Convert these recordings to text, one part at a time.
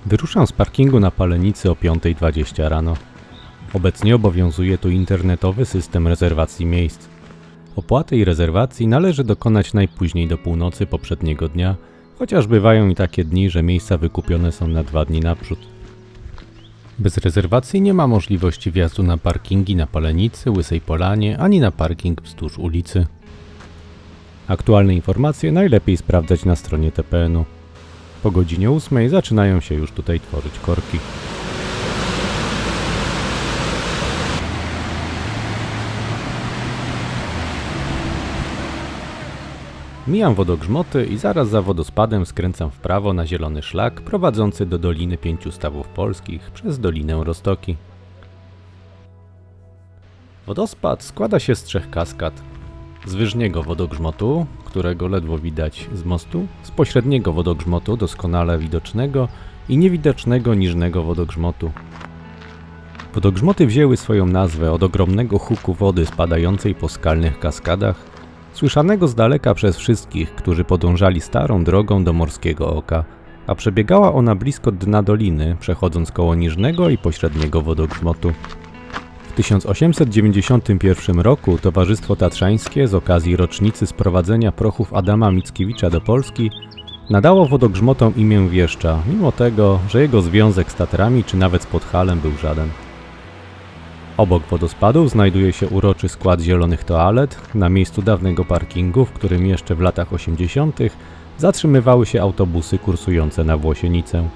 Wyruszam z parkingu na Palenicy o 5:20 rano. Obecnie obowiązuje tu internetowy system rezerwacji miejsc. Opłaty i rezerwacji należy dokonać najpóźniej do północy poprzedniego dnia, chociaż bywają i takie dni, że miejsca wykupione są na 2 dni naprzód. Bez rezerwacji nie ma możliwości wjazdu na parkingi na Palenicy, Łysej Polanie, ani na parking wzdłuż ulicy. Aktualne informacje najlepiej sprawdzać na stronie TPN-u. Po godzinie 8 zaczynają się już tutaj tworzyć korki. Mijam wodogrzmoty i zaraz za wodospadem skręcam w prawo na zielony szlak prowadzący do Doliny Pięciu Stawów Polskich przez Dolinę Roztoki. Wodospad składa się z 3 kaskad. Z wyżniego wodogrzmotu, którego ledwo widać z mostu, z pośredniego wodogrzmotu doskonale widocznego i niewidocznego niżnego wodogrzmotu. Wodogrzmoty wzięły swoją nazwę od ogromnego huku wody spadającej po skalnych kaskadach, słyszanego z daleka przez wszystkich, którzy podążali starą drogą do Morskiego Oka, a przebiegała ona blisko dna doliny, przechodząc koło niżnego i pośredniego wodogrzmotu. W 1891 roku Towarzystwo Tatrzańskie z okazji rocznicy sprowadzenia prochów Adama Mickiewicza do Polski nadało wodogrzmotom imię Wieszcza, mimo tego, że jego związek z Tatrami czy nawet z Podhalem był żaden. Obok wodospadów znajduje się uroczy skład zielonych toalet na miejscu dawnego parkingu, w którym jeszcze w latach 80. zatrzymywały się autobusy kursujące na Włosienicę.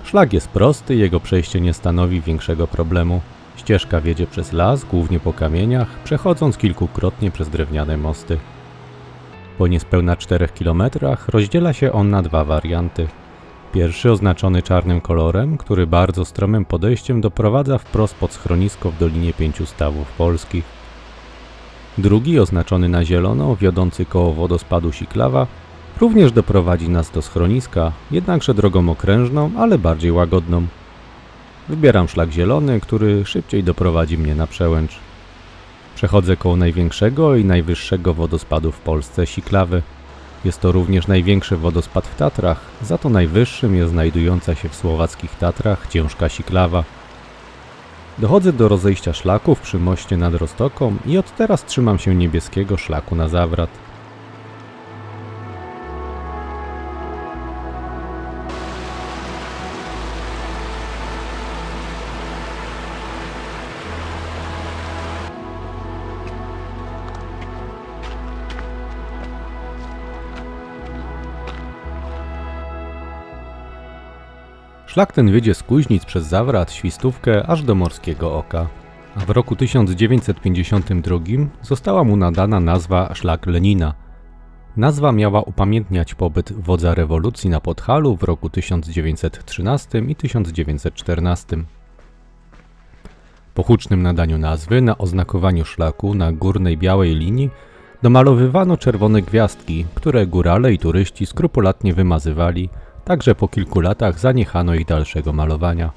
Szlak jest prosty, jego przejście nie stanowi większego problemu. Ścieżka wiedzie przez las, głównie po kamieniach, przechodząc kilkukrotnie przez drewniane mosty. Po niespełna 4 kilometrach rozdziela się on na 2 warianty. Pierwszy oznaczony czarnym kolorem, który bardzo stromym podejściem doprowadza wprost pod schronisko w Dolinie Pięciu Stawów Polskich. Drugi oznaczony na zielono, wiodący koło wodospadu Siklawa, również doprowadzi nas do schroniska, jednakże drogą okrężną, ale bardziej łagodną. Wybieram szlak zielony, który szybciej doprowadzi mnie na przełęcz. Przechodzę koło największego i najwyższego wodospadu w Polsce Siklawy. Jest to również największy wodospad w Tatrach, za to najwyższym jest znajdująca się w słowackich Tatrach Ciężka Siklawa. Dochodzę do rozejścia szlaków przy moście nad Roztoką i od teraz trzymam się niebieskiego szlaku na zawrat. Szlak ten wiedzie z Kuźnic przez Zawrat, Świstówkę aż do Morskiego Oka, a w roku 1952 została mu nadana nazwa Szlak Lenina. Nazwa miała upamiętniać pobyt wodza rewolucji na Podhalu w roku 1913 i 1914. Po hucznym nadaniu nazwy na oznakowaniu szlaku na górnej białej linii domalowywano czerwone gwiazdki, które górale i turyści skrupulatnie wymazywali. Także po kilku latach zaniechano ich dalszego malowania.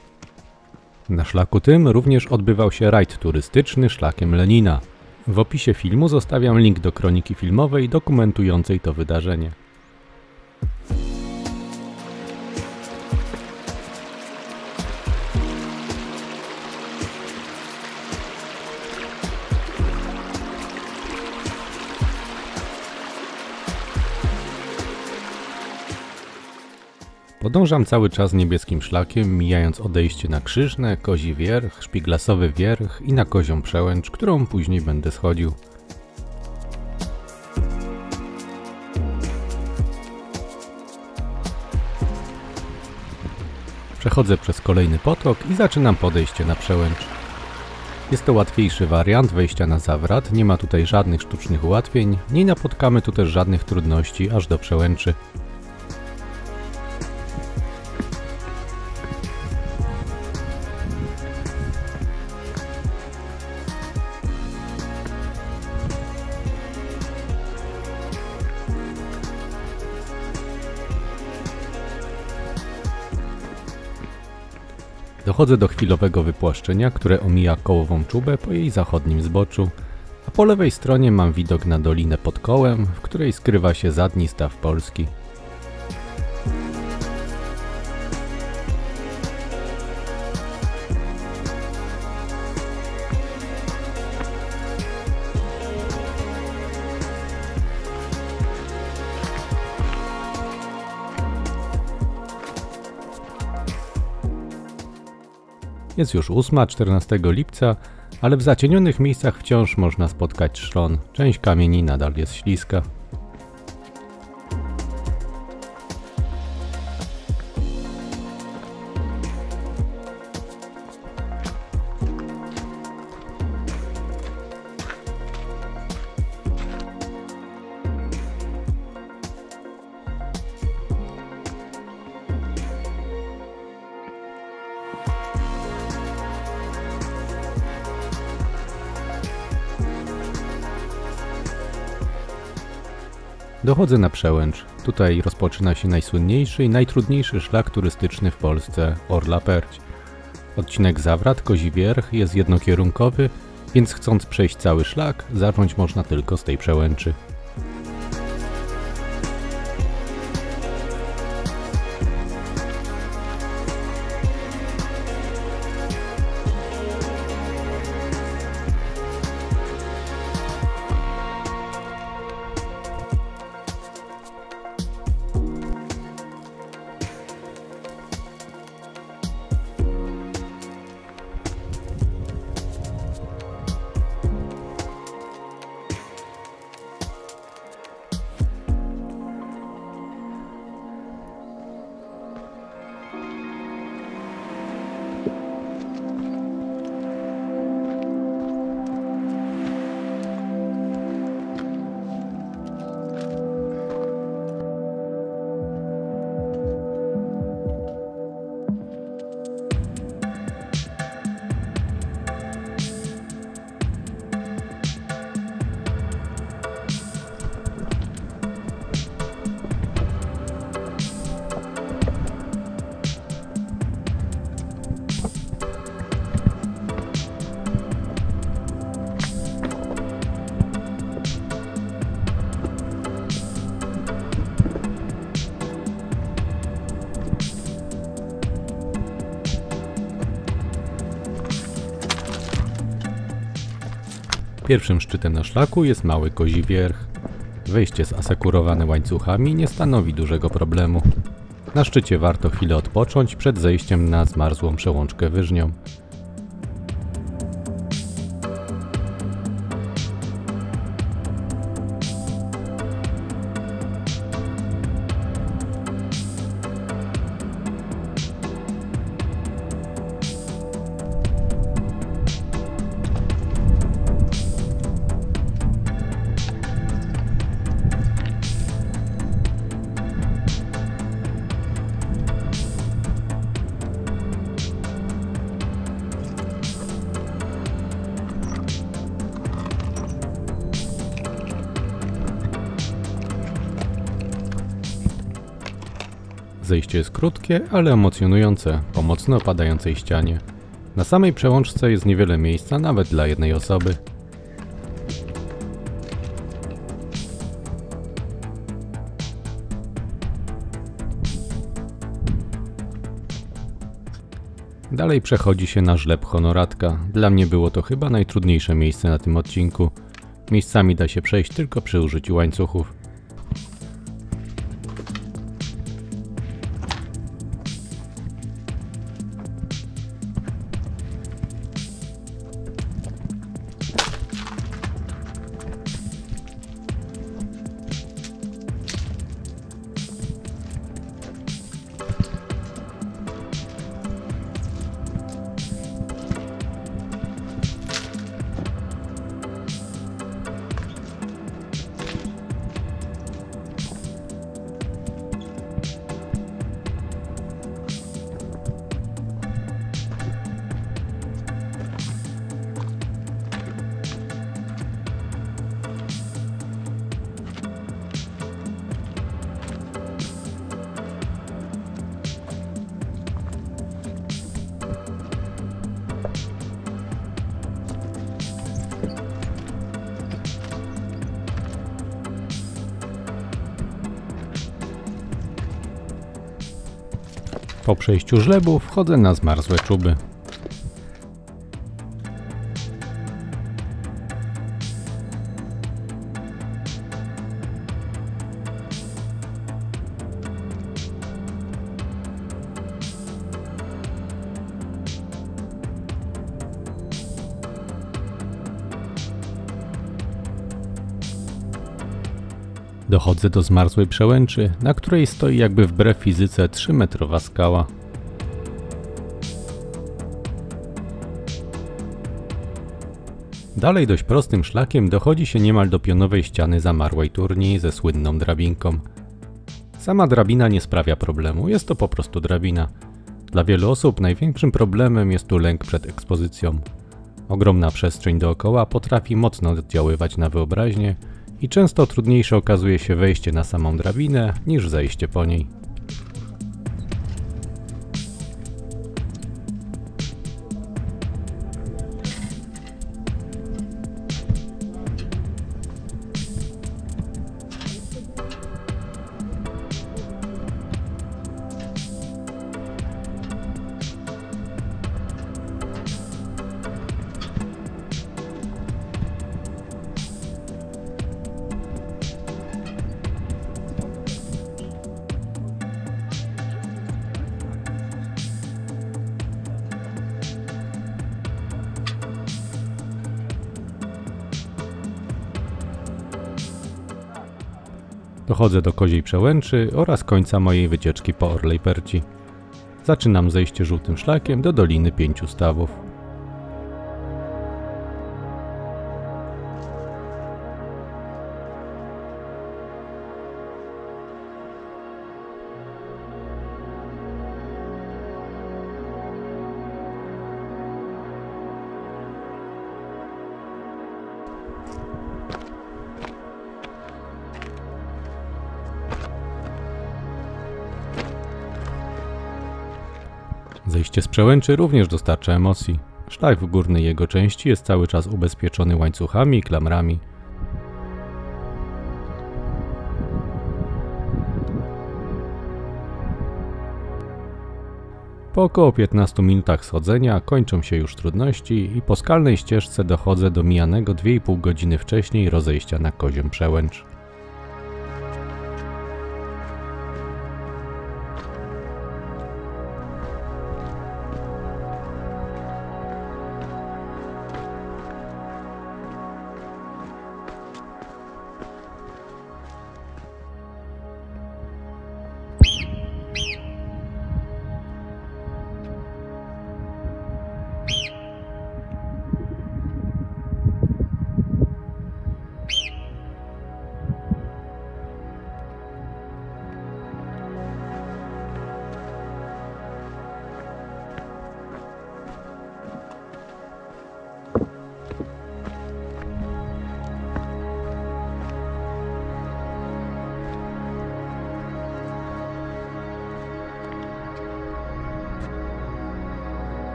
Na szlaku tym również odbywał się rajd turystyczny szlakiem Lenina. W opisie filmu zostawiam link do kroniki filmowej dokumentującej to wydarzenie. Podążam cały czas niebieskim szlakiem, mijając odejście na Krzyżne, Kozi Wierch, Szpiglasowy Wierch i na Kozią Przełęcz, którą później będę schodził. Przechodzę przez kolejny potok i zaczynam podejście na przełęcz. Jest to łatwiejszy wariant wejścia na Zawrat, nie ma tutaj żadnych sztucznych ułatwień, nie napotkamy tu też żadnych trudności aż do przełęczy. Dochodzę do chwilowego wypłaszczenia, które omija Kołową Czubę po jej zachodnim zboczu, a po lewej stronie mam widok na dolinę pod Kołem, w której skrywa się zadni staw Polski. Jest już 8, 14 lipca, ale w zacienionych miejscach wciąż można spotkać szron. Część kamieni nadal jest śliska. Dochodzę na Przełęcz. Tutaj rozpoczyna się najsłynniejszy i najtrudniejszy szlak turystyczny w Polsce – Orla-Perć. Odcinek Zawrat-Kozi Wierch jest jednokierunkowy, więc chcąc przejść cały szlak, zacząć można tylko z tej przełęczy. Pierwszym szczytem na szlaku jest Mały Kozi Wierch. Wejście zasekurowane łańcuchami nie stanowi dużego problemu. Na szczycie warto chwilę odpocząć przed zejściem na zmarzłą przełączkę Wyżnią. Zejście jest krótkie, ale emocjonujące, po mocno opadającej ścianie. Na samej przełączce jest niewiele miejsca, nawet dla jednej osoby. Dalej przechodzi się na żleb Honoratka. Dla mnie było to chyba najtrudniejsze miejsce na tym odcinku. Miejscami da się przejść tylko przy użyciu łańcuchów. Po przejściu żlebu wchodzę na zmarzłe czuby. Dochodzę do zmarzłej przełęczy, na której stoi jakby wbrew fizyce 3-metrowa skała. Dalej dość prostym szlakiem dochodzi się niemal do pionowej ściany zamarłej turni ze słynną drabinką. Sama drabina nie sprawia problemu, jest to po prostu drabina. Dla wielu osób największym problemem jest tu lęk przed ekspozycją. Ogromna przestrzeń dookoła potrafi mocno oddziaływać na wyobraźnię i często trudniejsze okazuje się wejście na samą drabinę niż zejście po niej. Dochodzę do Koziej Przełęczy oraz końca mojej wycieczki po Orlej Perci. Zaczynam zejście żółtym szlakiem do Doliny Pięciu Stawów. Zejście z przełęczy również dostarcza emocji. Szlak w górnej jego części jest cały czas ubezpieczony łańcuchami i klamrami. Po około 15 minutach schodzenia kończą się już trudności i po skalnej ścieżce dochodzę do mijanego 2,5 godziny wcześniej rozejścia na Kozią Przełęcz.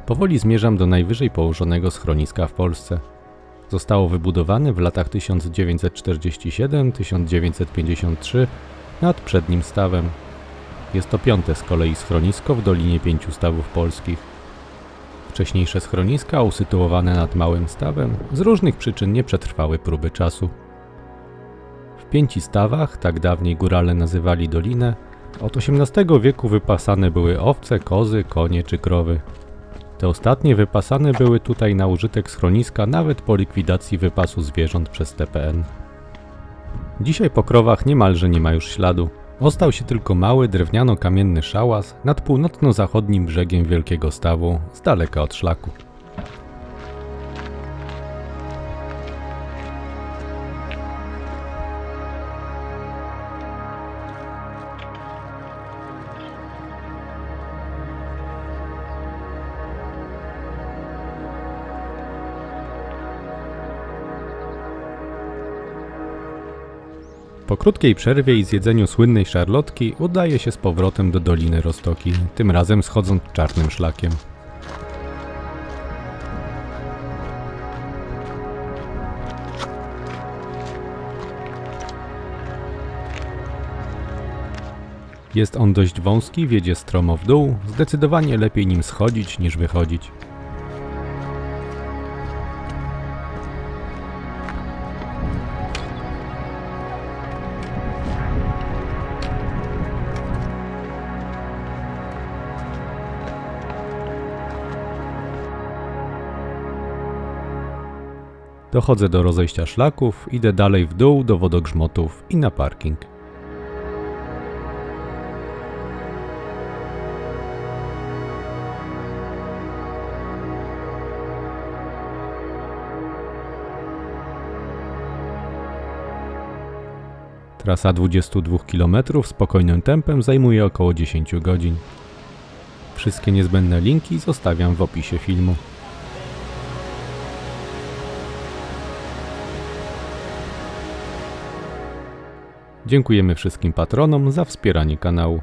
Powoli zmierzam do najwyżej położonego schroniska w Polsce. Zostało wybudowane w latach 1947-1953 nad przednim stawem. Jest to 5. z kolei schronisko w Dolinie Pięciu Stawów Polskich. Wcześniejsze schroniska usytuowane nad małym stawem z różnych przyczyn nie przetrwały próby czasu. W 5 stawach, tak dawniej górale nazywali dolinę, od XVIII wieku wypasane były owce, kozy, konie czy krowy. Te ostatnie wypasane były tutaj na użytek schroniska nawet po likwidacji wypasu zwierząt przez TPN. Dzisiaj po krowach niemalże nie ma już śladu. Ostał się tylko mały drewniano-kamienny szałas nad północno-zachodnim brzegiem Wielkiego Stawu, z daleka od szlaku. Po krótkiej przerwie i zjedzeniu słynnej szarlotki udaje się z powrotem do Doliny Roztoki, tym razem schodząc czarnym szlakiem. Jest on dość wąski, wiedzie stromo w dół, zdecydowanie lepiej nim schodzić niż wychodzić. Dochodzę do rozejścia szlaków, idę dalej w dół do wodogrzmotów i na parking. Trasa 22 km spokojnym tempem zajmuje około 10 godzin. Wszystkie niezbędne linki zostawiam w opisie filmu. Dziękujemy wszystkim patronom za wspieranie kanału.